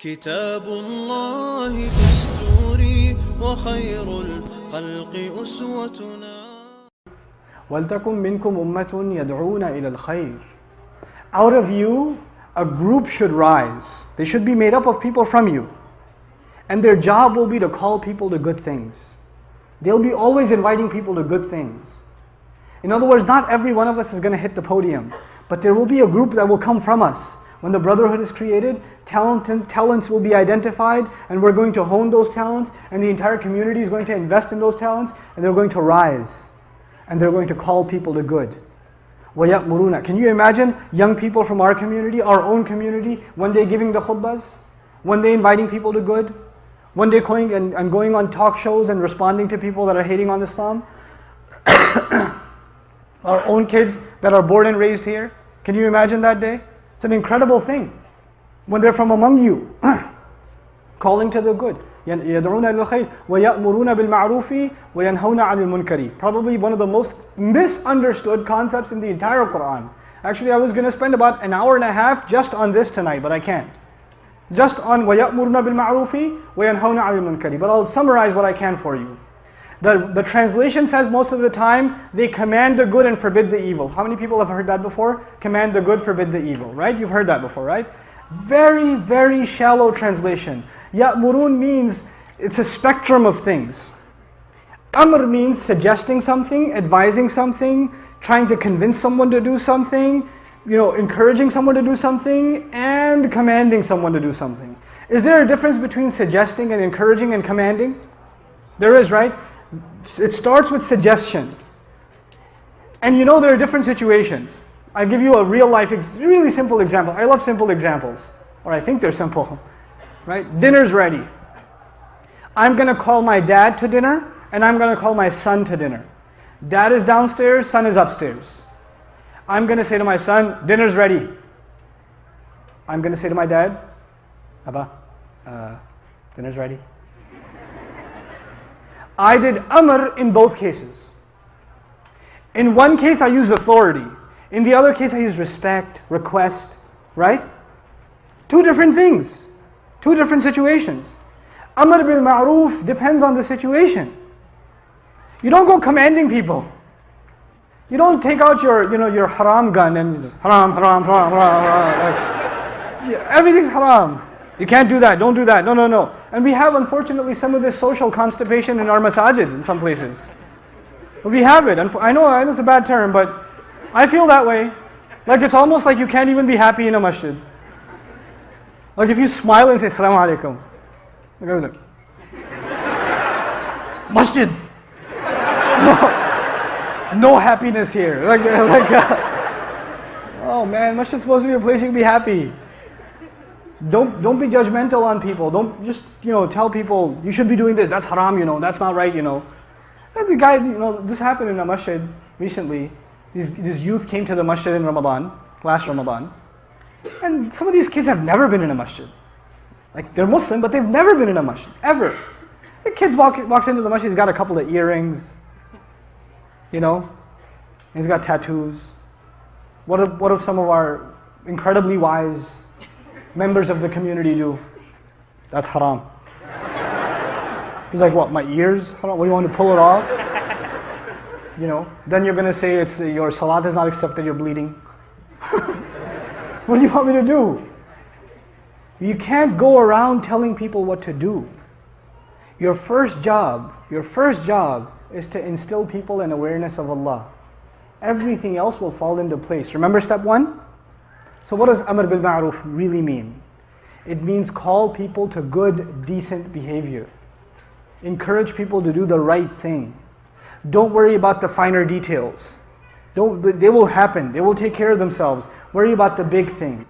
كتاب الله دستوري وخير الخلق أسوتنا وَلْتَكُمْ مِنْكُمْ أُمَّةٌ يَدْعُونَ إِلَى الْخَيْرِ. Out of you, a group should rise. They should be made up of people from you. And their job will be to call people to good things. They'll be always inviting people to good things. In other words, not every one of us is going to hit the podium, but there will be a group that will come from us. When the brotherhood is created, talents will be identified, and we're going to hone those talents, and the entire community is going to invest in those talents, and they're going to rise. And they're going to call people to good. وَيَأْمُرُونَ. Can you imagine young people from our community, our own community, one day giving the khutbahs, one day inviting people to good, one day going and going on talk shows and responding to people that are hating on Islam? Our own kids that are born and raised here. Can you imagine that day? It's an incredible thing. When they're from among you, calling to the good. يَدْعُونَ إِلَى الْخَيْرِ وَيَأْمُرُونَ بِالْمَعْرُوفِ وَيَنْهَوْنَ عَنِ الْمُنْكَرِ. Probably one of the most misunderstood concepts in the entire Quran. Actually, I was going to spend about an hour and a half just on this tonight, but I can't. Just on وَيَأْمُرُونَ بِالْمَعْرُوفِ وَيَنْهَوْنَ عَنِ الْمُنْكَرِ. But I'll summarize what I can for you. The translation says most of the time, they command the good and forbid the evil. How many people have heard that before? Command the good, forbid the evil, right? You've heard that before, right? Very, very shallow translation. Ya'murun means it's a spectrum of things. Amr means suggesting something, advising something, trying to convince someone to do something, encouraging someone to do something, and commanding someone to do something. Is there a difference between suggesting and encouraging and commanding? There is, right? It starts with suggestion. And there are different situations. I'll give you a real life, really simple example. I love simple examples. Or I think they're simple. Right? Dinner's ready. I'm going to call my dad to dinner, and I'm going to call my son to dinner. Dad is downstairs, son is upstairs. I'm going to say to my son, dinner's ready. I'm going to say to my dad, Abba, dinner's ready. I did amr in both cases. In one case I used authority. In the other case I used respect, request, right? Two different things. Two different situations. Amr bil ma'roof depends on the situation. You don't go commanding people. You don't take out your haram gun and haram, haram, haram, haram. Everything's haram. You can't do that, don't do that, no. And we have, unfortunately, some of this social constipation in our masajid in some places. We have it. I know it's a bad term, but I feel that way. Like it's almost like you can't even be happy in a masjid. Like if you smile and say, Assalamu alaikum. Look. Masjid. No happiness here. Oh man, masjid is supposed to be a place you can be happy. Don't be judgmental on people. Don't just, tell people, you should be doing this, that's haram, that's not right, And the guy, this happened in a masjid recently. These youth came to the masjid in Ramadan, last Ramadan. And some of these kids have never been in a masjid. Like they're Muslim, but they've never been in a masjid, ever. The kid walks into the masjid, he's got a couple of earrings, he's got tattoos. What if some of our incredibly wise members of the community do? That's haram. He's like, what, my ears? Haram? What, do you want to pull it off? Then you're going to say your salat is not accepted, you're bleeding. What do you want me to do? You can't go around telling people what to do. Your first job is to instill people in awareness of Allah. Everything else will fall into place. Remember step one? So what does Amr bil Ma'ruf really mean? It means call people to good, decent behavior. Encourage people to do the right thing. Don't worry about the finer details. They will happen. They will take care of themselves. Worry about the big things.